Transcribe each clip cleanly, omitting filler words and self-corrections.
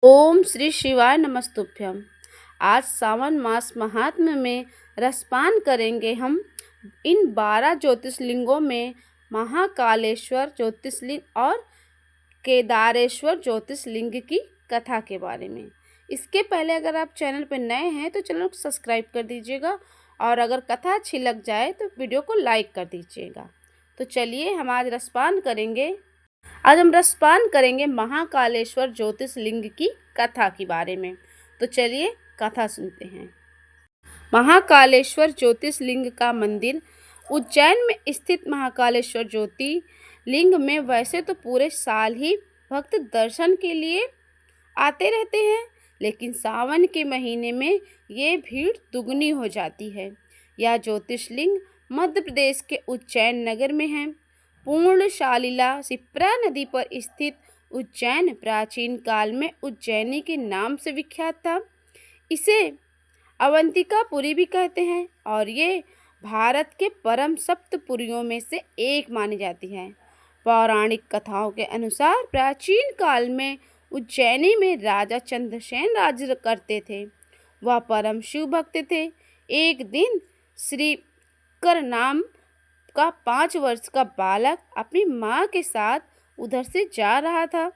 ओम श्री शिवाय नमस्तुभ्यम। आज सावन मास महात्म्य में रसपान करेंगे हम इन 12 ज्योतिर्लिंगों में महाकालेश्वर ज्योतिर्लिंग और केदारेश्वर ज्योतिर्लिंग की कथा के बारे में। इसके पहले अगर आप चैनल पर नए हैं तो चैनल को सब्सक्राइब कर दीजिएगा और अगर कथा अच्छी लग जाए तो वीडियो को लाइक कर दीजिएगा। तो चलिए हम आज रसपान करेंगे। आज हम रसपान करेंगे महाकालेश्वर ज्योतिर्लिंग की कथा के बारे में। तो चलिए कथा सुनते हैं। महाकालेश्वर ज्योतिर्लिंग का मंदिर उज्जैन में स्थित महाकालेश्वर ज्योतिर्लिंग में वैसे तो पूरे साल ही भक्त दर्शन के लिए आते रहते हैं, लेकिन सावन के महीने में ये भीड़ दुगनी हो जाती है। यह ज्योतिर्लिंग मध्य प्रदेश के उज्जैन नगर में है। पूर्णशालिला शिप्रा नदी पर स्थित उज्जैन प्राचीन काल में उज्जैनी के नाम से विख्यात था। इसे अवंतिकापुरी भी कहते हैं और ये भारत के परम सप्तपुरियों में से एक मानी जाती है। पौराणिक कथाओं के अनुसार प्राचीन काल में उज्जैनी में राजा चंद्रसेन राज्य करते थे। वह परम शिव भक्त थे। एक दिन श्री कर नाम का 5 वर्ष का बालक अपनी माँ के साथ उधर से जा रहा था।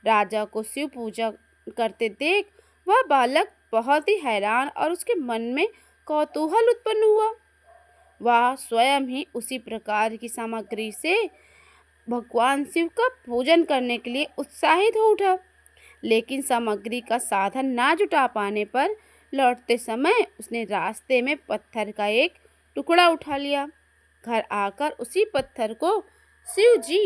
राजा को शिव पूजा करते देख वह बालक बहुत ही हैरान और उसके मन में कौतूहल उत्पन्न हुआ। वह स्वयं ही उसी प्रकार की सामग्री से भगवान शिव का पूजन करने के लिए उत्साहित हो उठा, लेकिन सामग्री का साधन ना जुटा पाने पर लौटते समय उसने रास्ते में पत्थर का एक टुकड़ा उठा लिया। घर आकर उसी पत्थर को शिव जी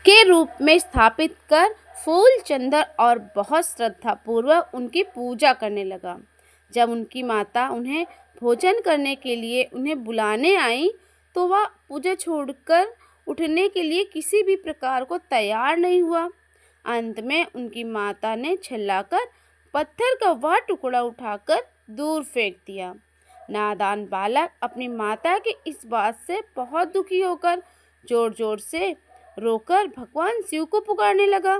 के रूप में स्थापित कर फूल चंदन और बहुत श्रद्धापूर्वक उनकी पूजा करने लगा। जब उनकी माता उन्हें भोजन करने के लिए उन्हें बुलाने आई तो वह पूजा छोड़कर उठने के लिए किसी भी प्रकार को तैयार नहीं हुआ। अंत में उनकी माता ने चिल्लाकर पत्थर का वह टुकड़ा उठाकर दूर फेंक दिया। नादान बालक अपनी माता की इस बात से बहुत दुखी होकर जोर जोर से रोकर भगवान शिव को पुकारने लगा।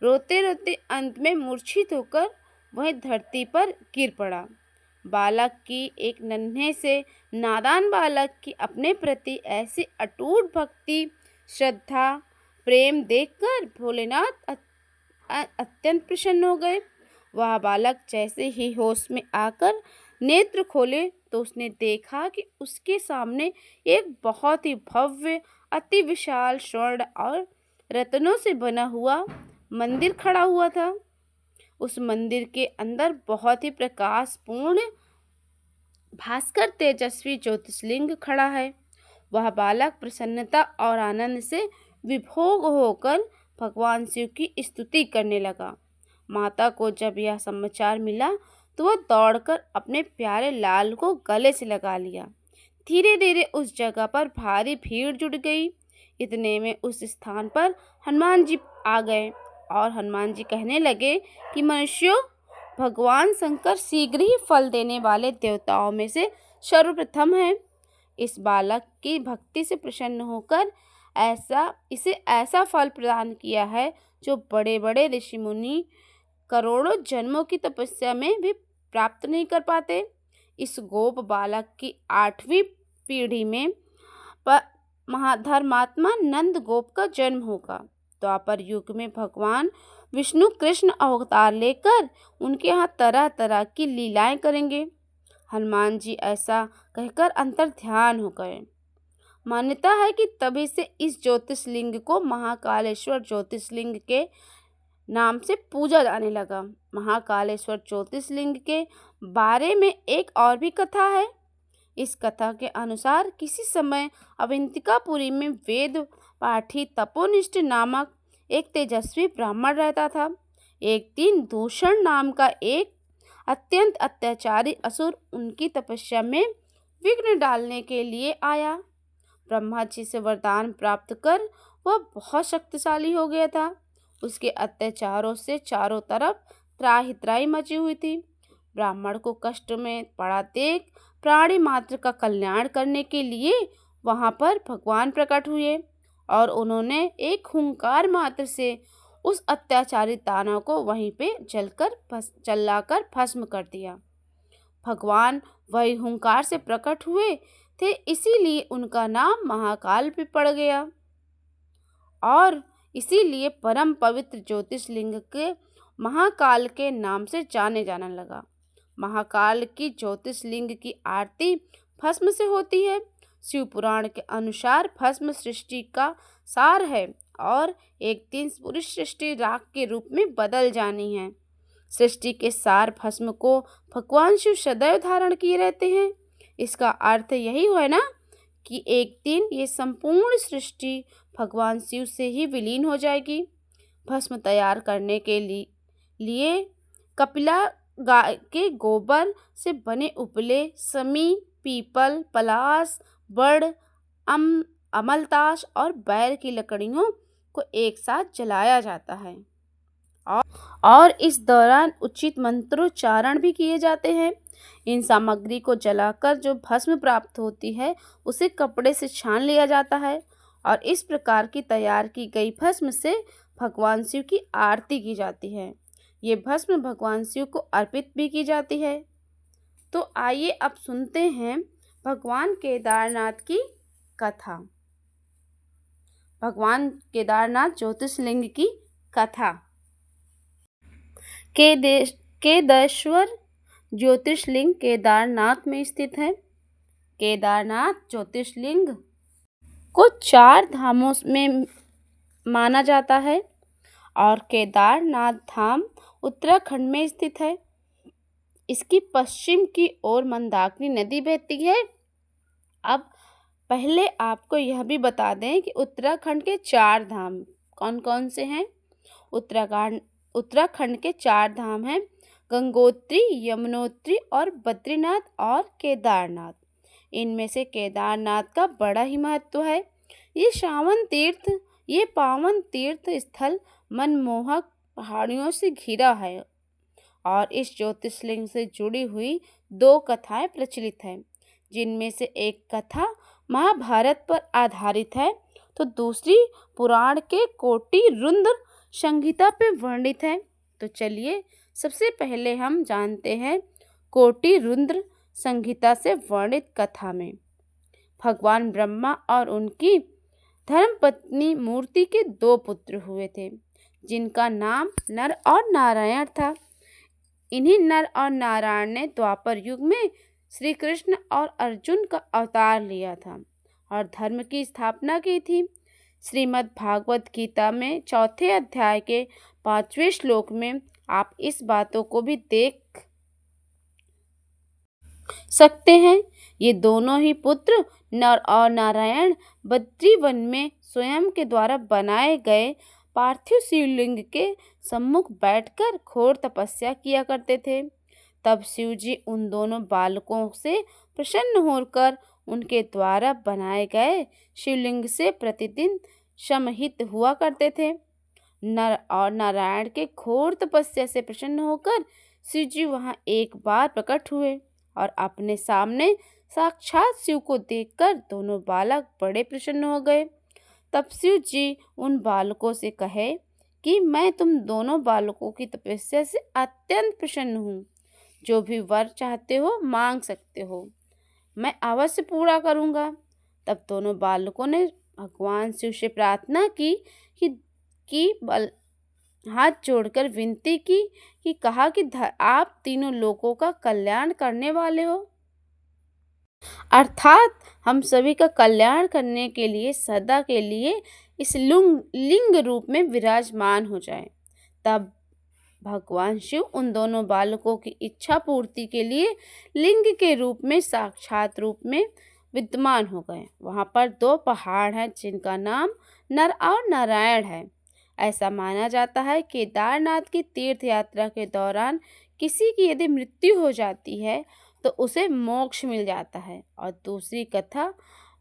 रोते रोते अंत में मूर्छित होकर वहीं धरती पर गिर पड़ा। बालक की एक नन्हे से नादान बालक की अपने प्रति ऐसी अटूट भक्ति श्रद्धा प्रेम देखकर भोलेनाथ अत्यंत प्रसन्न हो गए। वह बालक जैसे ही होश में आकर नेत्र खोले तो उसने देखा कि उसके सामने एक बहुत ही भव्य अति विशाल स्वर्ण और रत्नों से बना हुआ मंदिर खड़ा हुआ था। उस मंदिर के अंदर बहुत ही प्रकाशपूर्ण भास्कर तेजस्वी ज्योतिर्लिंग खड़ा है। वह बालक प्रसन्नता और आनंद से विभोग होकर भगवान शिव की स्तुति करने लगा। माता को जब यह समाचार मिला तो वह दौड़कर अपने प्यारे लाल को गले से लगा लिया। धीरे धीरे उस जगह पर भारी भीड़ जुट गई। इतने में उस स्थान पर हनुमान जी आ गए और हनुमान जी कहने लगे कि मनुष्यों, भगवान शंकर शीघ्र ही फल देने वाले देवताओं में से सर्वप्रथम है। इस बालक की भक्ति से प्रसन्न होकर इसे ऐसा फल प्रदान किया है जो बड़े बड़े ऋषि मुनि करोड़ों जन्मों की तपस्या में भी प्राप्त नहीं कर पाते। इस गोप बालक की 8वीं पीढ़ी में महाधर्मात्मा नंद गोप का जन्म होगा। द्वापर युग में भगवान विष्णु कृष्ण अवतार लेकर उनके यहाँ तरह तरह की लीलाएं करेंगे। हनुमान जी ऐसा कहकर अंतर ध्यान हो गए। मान्यता है कि तभी से इस ज्योतिर्लिंग को महाकालेश्वर ज्योतिर्लिंग के नाम से पूजा जाने लगा। महाकालेश्वर ज्योतिर्लिंग के बारे में एक और भी कथा है। इस कथा के अनुसार किसी समय अवंतिकापुरी में वेद पाठी तपोनिष्ठ नामक एक तेजस्वी ब्राह्मण रहता था। एक दिन दूषण नाम का एक अत्यंत अत्याचारी असुर उनकी तपस्या में विघ्न डालने के लिए आया। ब्रह्मा जी से वरदान प्राप्त कर वह बहुत शक्तिशाली हो गया था। उसके अत्याचारों से चारों तरफ त्राहि त्राहि मची हुई थी। ब्राह्मण को कष्ट में पड़ा देख प्राणी मात्र का कल्याण करने के लिए वहां पर भगवान प्रकट हुए और उन्होंने एक हुंकार मात्र से उस अत्याचारी दानव को वहीं पे जलाकर भस्म कर दिया। भगवान वही हुंकार से प्रकट हुए थे, इसीलिए उनका नाम महाकाल भी पड़ गया और इसीलिए परम पवित्र ज्योतिषलिंग के महाकाल के नाम से जाने लगा। महाकाल की ज्योतिषलिंग की आरती भस्म से होती है। शिव पुराण के अनुसार भस्म सृष्टि का सार है और एक दिन पूरी सृष्टि राख के रूप में बदल जानी है। सृष्टि के सार भस्म को भगवान शिव सदैव धारण किए रहते हैं। इसका अर्थ यही है ना कि एक दिन ये संपूर्ण सृष्टि भगवान शिव से ही विलीन हो जाएगी। भस्म तैयार करने के लिए कपिला गाय के गोबर से बने उपले, समी, पीपल, पलाश, बड़, अमलतास और बैर की लकड़ियों को एक साथ जलाया जाता है और इस दौरान उचित मंत्रोच्चारण भी किए जाते हैं। इन सामग्री को जलाकर जो भस्म प्राप्त होती है उसे कपड़े से छान लिया जाता है और इस प्रकार की तैयार की गई भस्म से भगवान शिव की आरती की जाती है। ये भस्म भगवान शिव को अर्पित भी की जाती है। तो आइए अब सुनते हैं भगवान केदारनाथ की कथा। भगवान केदारनाथ ज्योतिषलिंग की कथा। केदारेश्वर ज्योतिषलिंग केदारनाथ में स्थित है। केदारनाथ ज्योतिषलिंग को 4 धामों में माना जाता है और केदारनाथ धाम उत्तराखंड में स्थित है। इसकी पश्चिम की ओर मंदाकिनी नदी बहती है। अब पहले आपको यह भी बता दें कि उत्तराखंड के 4 धाम कौन कौन से हैं। उत्तराखंड के 4 धाम हैं गंगोत्री, यमुनोत्री और बद्रीनाथ और केदारनाथ। इनमें से केदारनाथ का बड़ा ही महत्व है। ये पावन तीर्थ स्थल मनमोहक पहाड़ियों से घिरा है और इस ज्योतिषलिंग से जुड़ी हुई 2 कथाएं प्रचलित हैं, जिनमें से एक कथा महाभारत पर आधारित है तो दूसरी पुराण के कोटि रुद्र संहिता पर वर्णित है। तो चलिए सबसे पहले हम जानते हैं कोटि रुद्र संहिता से वर्णित कथा में। भगवान ब्रह्मा और उनकी धर्मपत्नी मूर्ति के 2 पुत्र हुए थे, जिनका नाम नर और नारायण था। इन्हीं नर और नारायण ने द्वापर युग में श्री कृष्ण और अर्जुन का अवतार लिया था और धर्म की स्थापना की थी। श्रीमद् भागवत गीता में 4थे अध्याय के 5वें श्लोक में आप इस बातों को भी देख सकते हैं। ये दोनों ही पुत्र नर और नारायण बद्रीवन में स्वयं के द्वारा बनाए गए पार्थिव शिवलिंग के सम्मुख बैठकर घोर तपस्या किया करते थे। तब शिव जी उन दोनों बालकों से प्रसन्न होकर उनके द्वारा बनाए गए शिवलिंग से प्रतिदिन समहित हुआ करते थे। नर और नारायण के घोर तपस्या से प्रसन्न होकर शिव जी वहाँ एक बार प्रकट हुए और अपने सामने साक्षात शिव को देखकर दोनों बालक बड़े प्रसन्न हो गए। तब शिव जी उन बालकों से कहे कि मैं तुम दोनों बालकों की तपस्या से अत्यंत प्रसन्न हूँ। जो भी वर चाहते हो मांग सकते हो, मैं अवश्य पूरा करूँगा। तब दोनों बालकों ने भगवान शिव से प्रार्थना की कि हाथ जोड़कर विनती की कि कहा कि आप तीनों लोगों का कल्याण करने वाले हो, अर्थात हम सभी का कल्याण करने के लिए सदा के लिए इस लिंग रूप में विराजमान हो जाए। तब भगवान शिव उन दोनों बालकों की इच्छा पूर्ति के लिए लिंग के रूप में साक्षात रूप में विद्यमान हो गए। वहाँ पर 2 पहाड़ हैं जिनका नाम नर और नारायण है। ऐसा माना जाता है कि केदारनाथ की तीर्थ यात्रा के दौरान किसी की यदि मृत्यु हो जाती है तो उसे मोक्ष मिल जाता है। और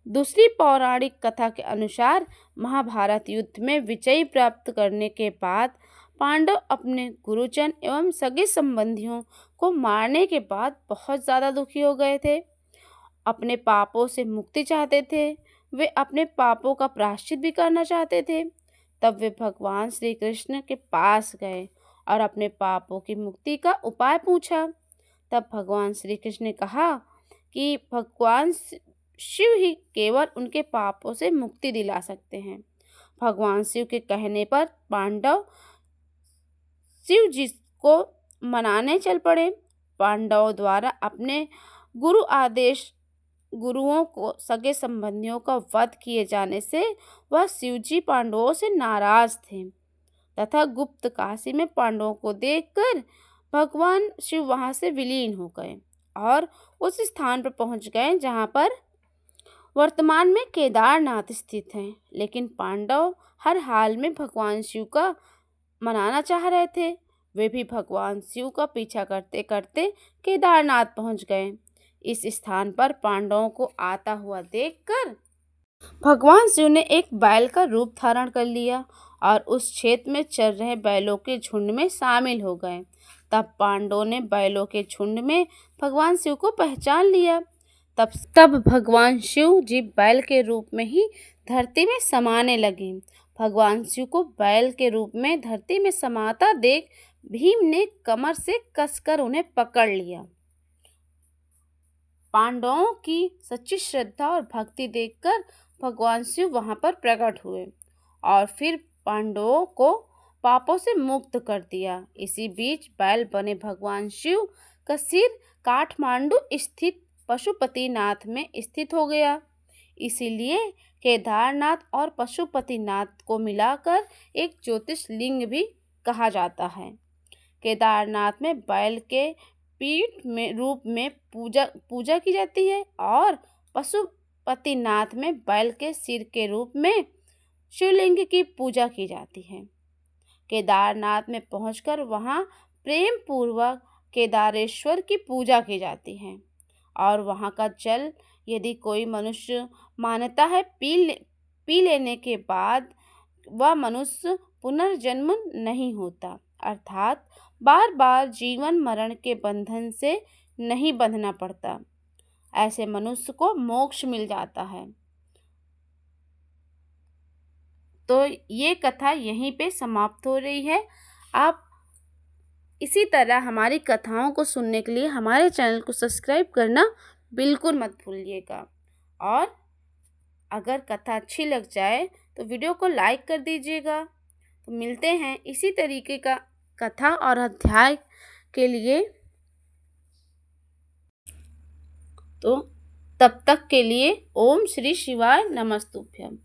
दूसरी पौराणिक कथा के अनुसार महाभारत युद्ध में विजय प्राप्त करने के बाद पांडव अपने गुरुजन एवं सगे संबंधियों को मारने के बाद बहुत ज़्यादा दुखी हो गए थे। अपने पापों से मुक्ति चाहते थे। वे अपने पापों का प्रायश्चित भी करना चाहते थे। तब वे भगवान श्री कृष्ण के पास गए और अपने पापों की मुक्ति का उपाय पूछा। तब भगवान श्री कृष्ण ने कहा कि भगवान शिव ही केवल उनके पापों से मुक्ति दिला सकते हैं। भगवान शिव के कहने पर पांडव शिव जी को मनाने चल पड़े। पांडवों द्वारा अपने गुरुओं को सगे संबंधियों का वध किए जाने से वह शिवजी पांडवों से नाराज थे तथा गुप्त काशी में पांडवों को देखकर भगवान शिव वहां से विलीन हो गए और उस स्थान पर पहुंच गए जहां पर वर्तमान में केदारनाथ स्थित है। लेकिन पांडव हर हाल में भगवान शिव का मनाना चाह रहे थे। वे भी भगवान शिव का पीछा करते करते केदारनाथ पहुंच गए। इस स्थान पर पांडवों को आता हुआ देखकर भगवान शिव ने एक बैल का रूप धारण कर लिया और उस क्षेत्र में चल रहे बैलों के झुंड में शामिल हो गए। तब पांडवों ने बैलों के झुंड में भगवान शिव को पहचान लिया। तब भगवान शिव जी बैल के रूप में ही धरती में समाने लगे। भगवान शिव को बैल के रूप में धरती में समाता देख भीम ने कमर से कसकर उन्हें पकड़ लिया। पांडवों की सच्ची श्रद्धा और भक्ति देखकर भगवान शिव वहां पर प्रकट हुए और फिर पांडवों को पापों से मुक्त कर दिया। इसी बीच बैल बने भगवान शिव का सिर काठमांडू स्थित पशुपतिनाथ में स्थित हो गया। इसीलिए केदारनाथ और पशुपतिनाथ को मिलाकर एक ज्योतिषलिंग भी कहा जाता है। केदारनाथ में बैल के पीठ में रूप में पूजा की जाती है और पशुपतिनाथ में बैल के सिर के रूप में शिवलिंग की पूजा की जाती है। केदारनाथ में पहुंचकर वहां प्रेम पूर्वक केदारेश्वर की पूजा की जाती है और वहां का जल यदि कोई मनुष्य मानता है पी लेने के बाद वह मनुष्य पुनर्जन्म नहीं होता, अर्थात बार बार जीवन मरण के बंधन से नहीं बंधना पड़ता। ऐसे मनुष्य को मोक्ष मिल जाता है। तो ये कथा यहीं पे समाप्त हो रही है। आप इसी तरह हमारी कथाओं को सुनने के लिए हमारे चैनल को सब्सक्राइब करना बिल्कुल मत भूलिएगा और अगर कथा अच्छी लग जाए तो वीडियो को लाइक कर दीजिएगा। तो मिलते हैं इसी तरीके का कथा और अध्याय के लिए। तो तब तक के लिए ओम श्री शिवाय नमस्तुभ्यम।